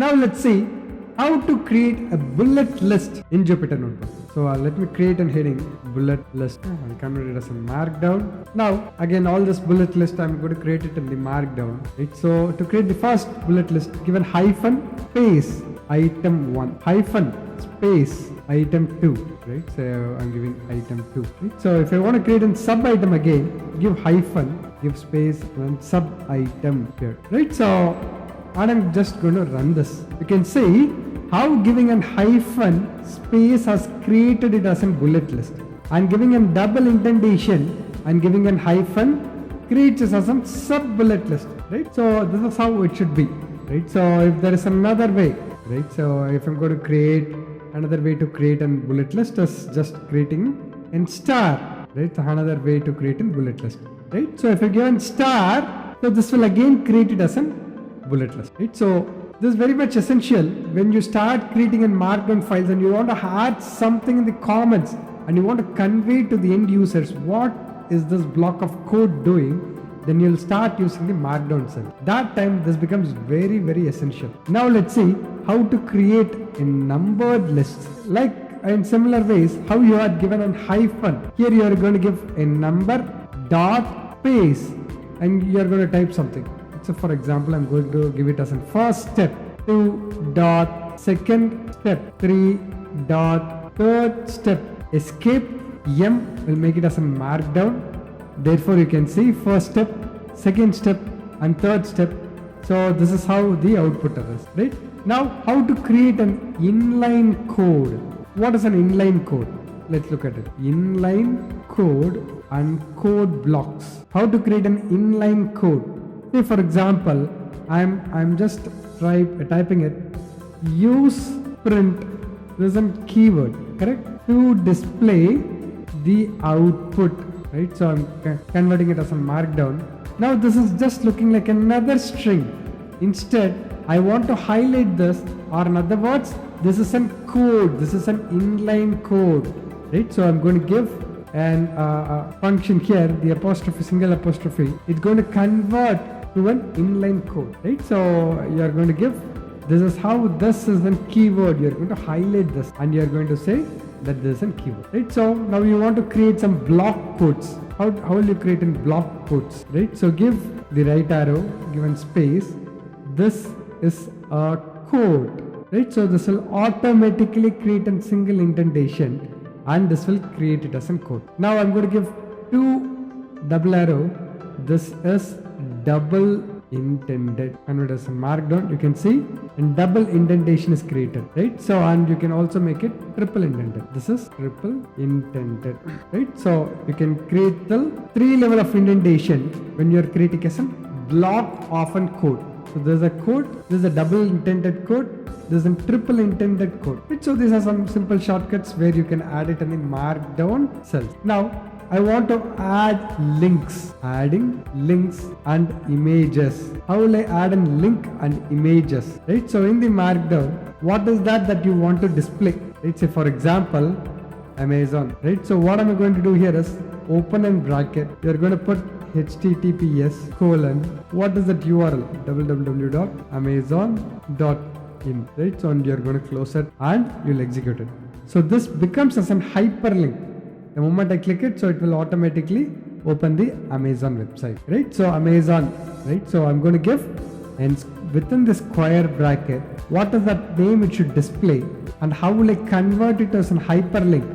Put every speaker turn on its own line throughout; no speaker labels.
Now let's see how to create a bullet list in Jupyter Notebook. So let me create a heading bullet list. I'll convert it as a markdown. Now again, all this bullet list, I'm going to create it in the markdown. Right? So to create the first bullet list, given hyphen space item 1 hyphen space item 2, right? So I'm giving item 2. Right? So if I want to create a sub item again, give hyphen, give space and sub item here, right? So and I'm just going to run this. You can see how giving a hyphen space has created it as a bullet list, and giving a double indentation and giving a hyphen creates it as a sub bullet list, right? So this is how it should be, right? So if there is another way, right? So if I'm going to create another way to create a bullet list is just creating in star, right? So another way to create a bullet list, right? So if I give a star, so this will again create it as a bullet list, right? So this is very much essential when you start creating in markdown files and you want to add something in the comments and you want to convey to the end users what is this block of code doing, then you'll start using the markdown cell. That time this becomes very, very essential. Now let's see how to create a numbered list. Like in similar ways, how you are given a hyphen. Here you are going to give a number dot space and you are going to type something. So for example, I'm going to give it as a first step, 2 dot second step, 3 dot third step, escape, M will make it as a markdown. Therefore you can see first step, second step and third step. So this is how the output is, right? Now how to create an inline code. What is an inline code? Let's look at it. Inline code and code blocks. How to create an inline code? Say for example, I'm just typing it, use print, this is a keyword, correct, to display the output, right? So I'm converting it as a markdown. Now this is just looking like another string. Instead, I want to highlight this, or in other words, this is a code, this is an inline code, right? So I'm going to give an function here, the apostrophe, single apostrophe, it's going to convert to an inline code, right? So you are going to give, this is how this is a keyword, you are going to highlight this and you are going to say that this is a keyword, right? So now you want to create some block quotes. How will you create in block quotes, right? So give the right arrow, given space, this is a code, right? So this will automatically create a single indentation and this will create it as a code. Now I'm going to give 2 double arrow, this is double indented, convert as a markdown, you can see, and double indentation is created, right? So and you can also make it triple indented, this is triple indented, right? So you can create the 3 level of indentation when you are creating a block of a code. So there's a code, there's a double indented code, there's a triple indented code, right? So these are some simple shortcuts where you can add it in the markdown cells. Now I want to add links, adding links and images. How will I add a link and images, right? So in the markdown, what is that you want to display, right? Say for example, Amazon, right? So what am I going to do here is open and bracket, you're going to put https colon, what is that URL, www.amazon.in, right? So and you're going to close it and you'll execute it. So this becomes as an hyperlink. The moment I click it, so it will automatically open the Amazon website, right? So Amazon, right? So I'm going to give, and within the square bracket, what is that name it should display and how will I convert it as a hyperlink,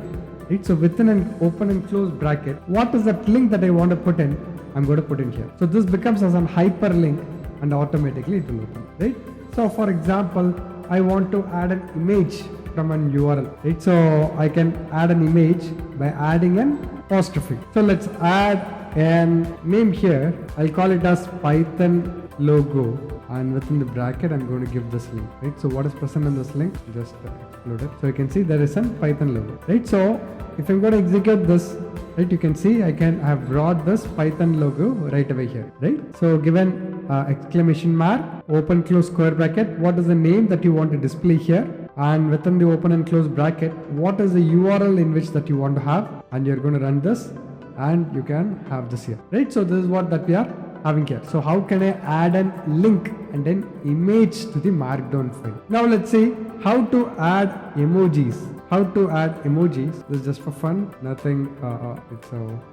right? So within an open and close bracket, what is that link that I want to put in? I'm going to put in here. So this becomes as a hyperlink and automatically it will open, right? So for example, I want to add an image from an URL, right? So I can add an image by adding an apostrophe. So let's add a name here. I'll call it as Python logo, and within the bracket I'm going to give this link, right? So what is present in this link, just upload it. So you can see there is a Python logo, right? So if I'm going to execute this, right, you can see I have brought this Python logo right away here, right? So given exclamation mark, open close square bracket, what is the name that you want to display here, and within the open and close bracket, what is the URL in which that you want to have, and you're going to run this and you can have this here, right? So this is what that we are having here. So how can I add a link and an image to the markdown file? Now let's see how to add emojis. How to add emojis. This is just for fun, nothing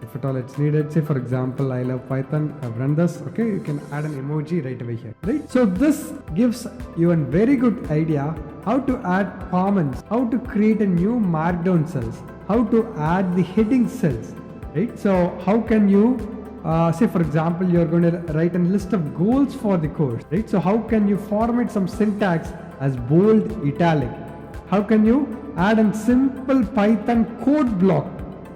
if at all it's needed. Say for example, I love Python, I've run this. Okay, you can add an emoji right away here, right? So this gives you a very good idea how to add comments, how to create a new markdown cells, how to add the heading cells, right? So how can you say for example, you're going to write a list of goals for the course, right? So how can you format some syntax as bold, italic? How can you add a simple Python code block,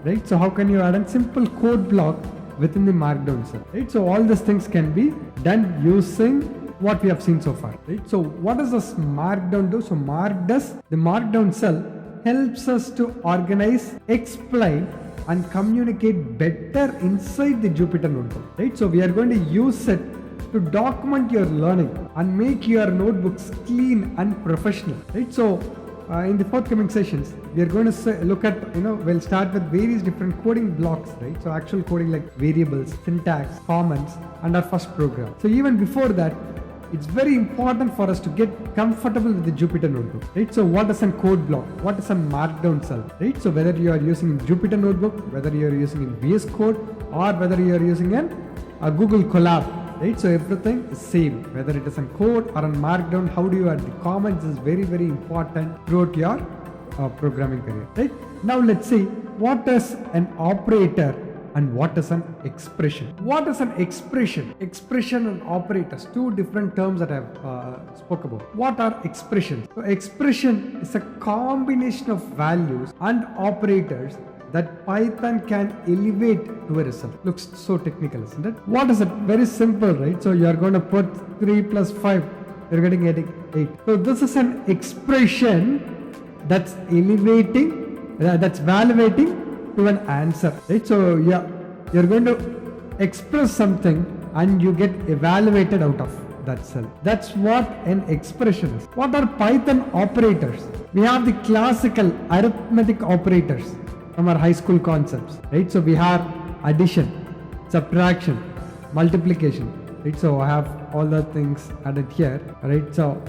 right? So how can you add a simple code block within the markdown cell, right? So all these things can be done using what we have seen so far, right? So what does this markdown do? So the markdown cell helps us to organize, explain and communicate better inside the Jupyter Notebook, right? So we are going to use it to document your learning and make your notebooks clean and professional, right? So in the forthcoming sessions, we are going to look at, we'll start with various different coding blocks, right? So actual coding like variables, syntax, comments, and our first program. So even before that, it's very important for us to get comfortable with the Jupyter Notebook, right? So what is a code block? What is a markdown cell, right? So whether you are using Jupyter Notebook, whether you are using in VS Code, or whether you are using a Google Colab, right? So everything is same, whether it is in code or on markdown. How do you add the comments is very, very important throughout your programming career, right? Now let's see what is an operator and what is an expression. What is an expression? Expression and operators, two different terms that I have spoke about. What are expressions? So expression is a combination of values and operators that Python can elevate to a result. Looks so technical, isn't it? What is it? Very simple, right? So you are going to put 3 plus 5, you're getting 8. So this is an expression that's elevating, that's evaluating to an answer, right? So yeah, you're going to express something and you get evaluated out of that cell. That's what an expression is. What are Python operators? We have the classical arithmetic operators from our high school concepts, right? So we have addition, subtraction, multiplication, right? So I have all the things added here, right? So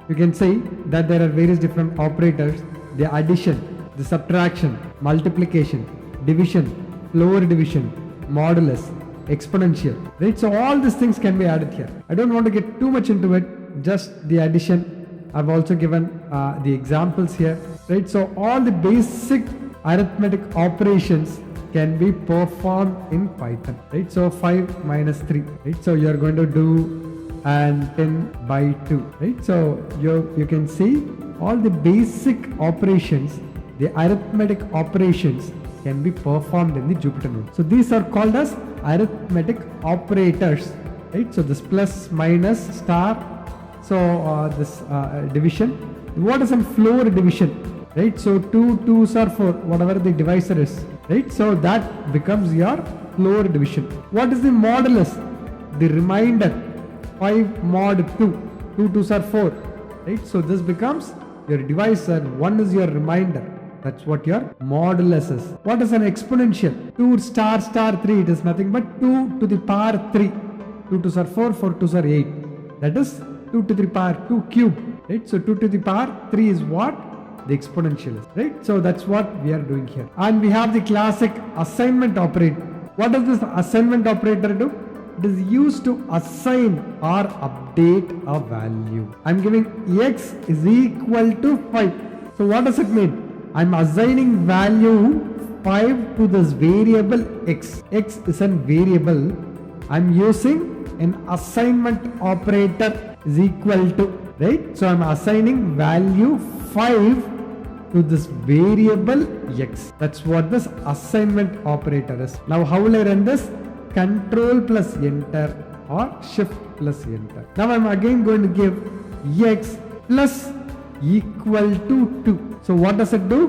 you can see that there are various different operators: the addition, the subtraction, multiplication, division, lower division, modulus, exponential, right? So all these things can be added here. I don't want to get too much into it, just the addition. I've also given the examples here, right? So all the basic arithmetic operations can be performed in Python, right? So 5 minus 3, right? So you're going to do and 10 by 2, right? So you can see all the basic operations, the arithmetic operations can be performed in the Jupyter Notebook. So these are called as arithmetic operators, right? So this plus, minus, star, so this division. What is a floor division? Right, so 2 2s are 4, whatever the divisor is, right? So that becomes your floor division. What is the modulus? The remainder, 5 mod 2, 2 2s are 4, right? So this becomes your divisor, 1 is your remainder. That's what your modulus is. What is an exponential? 2 star 3, it is nothing but 2 to the power 3. 2 2s are 4, 4 2s are 8. That is 2 to the power 2 cube, right? So 2 to the power 3 is what? The exponential is, right? So that's what we are doing here. And we have the classic assignment operator. What does this assignment operator do? It is used to assign or update a value. I'm giving x is equal to 5. So what does it mean? I'm assigning value 5 to this variable x. X is a variable. I'm using an assignment operator is equal to, right? So I'm assigning value 5 to this variable x. That's what this assignment operator is. Now how will I run this? Control plus enter or shift plus enter. Now I'm again going to give x plus equal to 2. So what does it do?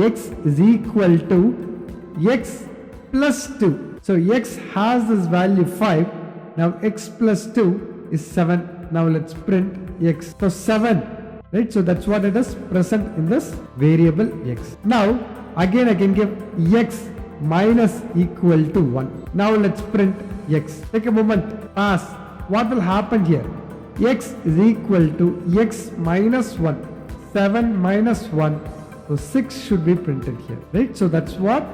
X is equal to x plus 2. So x has this value 5. Now x plus 2 is 7. Now let's print x. So 7. Right, so that's what it is present in this variable x. Now again I can give x minus equal to 1. Now let's print x. Take a moment, pass. What will happen here? X is equal to x minus 1. 7 minus 1. So 6 should be printed here, right? So that's what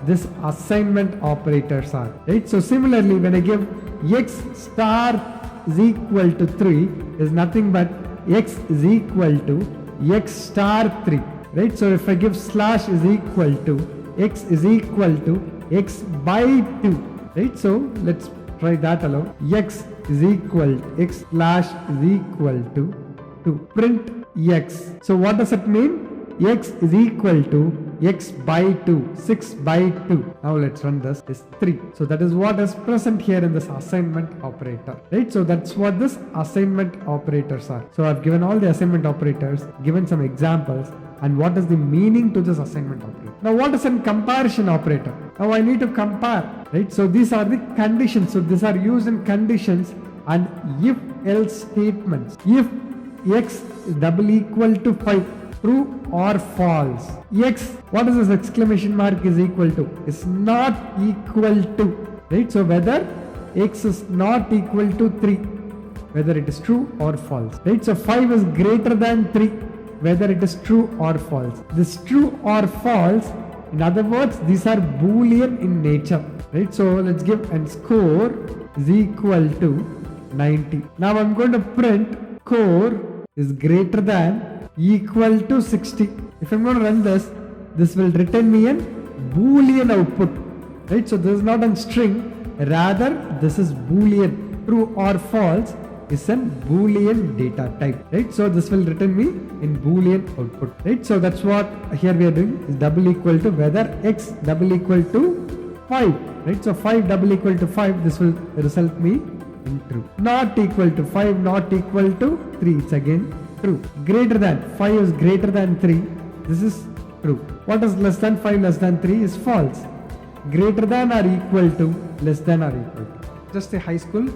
this assignment operators are, right? So similarly, when I give x star is equal to 3 is nothing but x is equal to x star 3, right? So if I give slash is equal to x is equal to x by 2, right? So let's try that alone. X is equal to x slash is equal to print x. So what does it mean? X is equal to x by 2, 6 by 2. Now let's run this, is 3. So that is what is present here in this assignment operator, right? So that's what this assignment operators are. So I've given all the assignment operators, given some examples, and what is the meaning to this assignment operator. Now what is a comparison operator? Now I need to compare, right? So these are the conditions. So these are used in conditions and if else statements. If x is double equal to 5, true or false. X, what is this exclamation mark is equal to? Is not equal to, right? So whether x is not equal to 3, whether it is true or false, right? So 5 is greater than 3, whether it is true or false. This true or false, in other words, these are Boolean in nature, right? So let's give and score is equal to 90. Now I'm going to print score is greater than equal to 60. If I'm going to run this, this will return me a Boolean output, right? So this is not a string, rather this is Boolean. True or false is a Boolean data type, right? So this will return me in Boolean output, right? So that's what here we are doing, is double equal to whether x double equal to 5, right? So 5 double equal to 5, this will result me in true. Not equal to 5, not equal to 3, it's again true. Greater than 5 is greater than 3, this is true. What is less than 5 less than 3 is false. Greater than or equal to, less than or equal to. Just a high school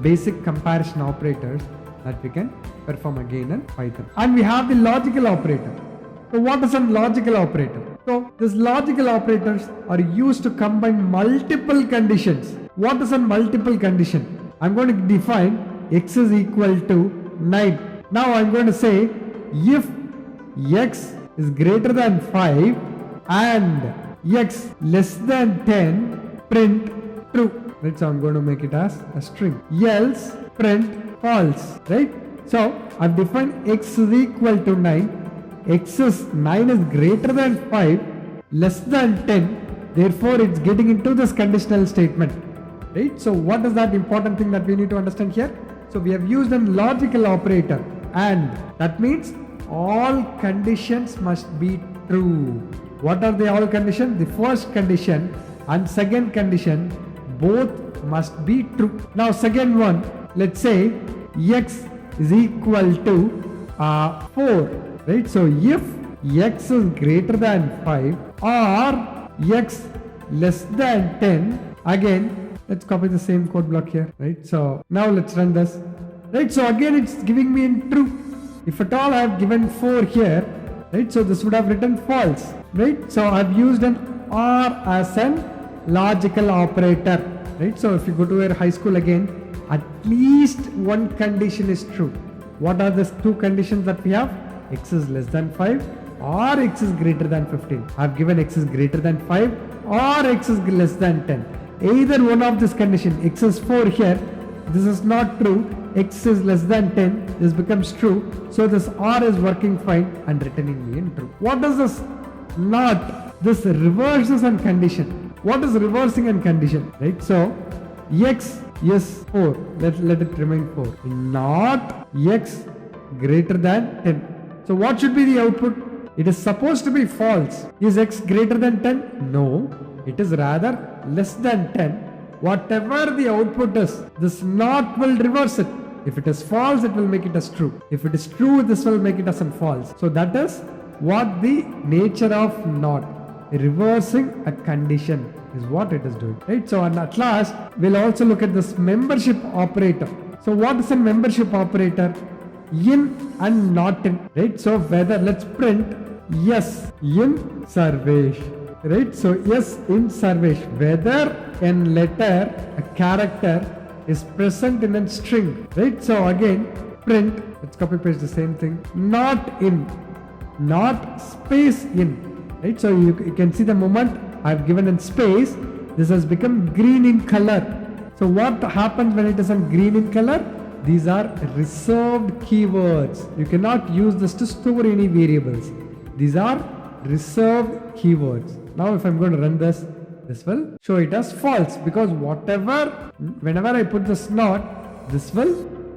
basic comparison operators that we can perform again in Python. And we have the logical operator. So what is a logical operator? So these logical operators are used to combine multiple conditions. What is a multiple condition? I'm going to define x is equal to 9. Now I'm going to say if x is greater than 5 and x less than 10, print true. Right, so I'm going to make it as a string. Else print false. Right? So I've defined x is equal to 9. X is 9 is greater than 5, less than 10. Therefore it's getting into this conditional statement. Right? So what is that important thing that we need to understand here? So we have used a logical operator, and that means all conditions must be true. What are the all conditions? The first condition and second condition both must be true. Now second one, let's say x is equal to 4, right? So if x is greater than 5 or x less than 10, again let's copy the same code block here, right? So now let's run this, right? So again it's giving me in true. If at all I have given 4 here, right? So this would have written false, right? So I've used an or as an logical operator, right? So if you go to your high school again, at least one condition is true. What are the two conditions that we have? X is less than 5 or x is greater than 15. I've given x is greater than 5 or x is less than 10. Either one of this condition, x is 4 here, this is not true, x is less than 10, this becomes true, so this or is working fine and returning me in true. What does this not? This reverses and condition. What is reversing and condition, right? So x is 4, let it remain 4, not x greater than 10. So what should be the output? It is supposed to be false. Is x greater than 10? No, it is rather less than 10. Whatever the output is, this not will reverse it. If it is false, it will make it as true. If it is true, this will make it as false. So that is what the nature of not. Reversing a condition is what it is doing, right? So and at last, we'll also look at this membership operator. So what is a membership operator? In and not in, right? So whether, let's print yes in Sarvesh, right? So yes, in Sarvesh, whether a letter, a character is present in a string, right? So again, print, let's copy paste the same thing, not in, not space in, right? So you can see the moment I've given in space, this has become green in color. So what happens when it is on green in color? These are reserved keywords. You cannot use this to store any variables. These are reserved keywords. Now if I'm going to run this will show it as false, because whenever I put this not, this will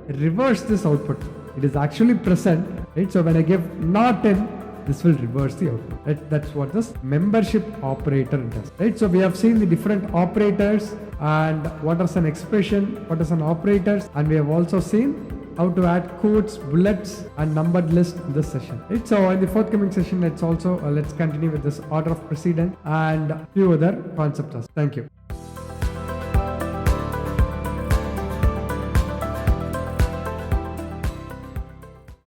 reverse this output. It is actually present, right? So when I give not in, this will reverse the output. Right? That's what this membership operator does, right? So we have seen the different operators and what is an expression, what is an operators, and we have also seen how to add quotes, bullets, and numbered list in this session. Right? So in the forthcoming session, let's continue with this order of precedence and few other concepts. Thank you.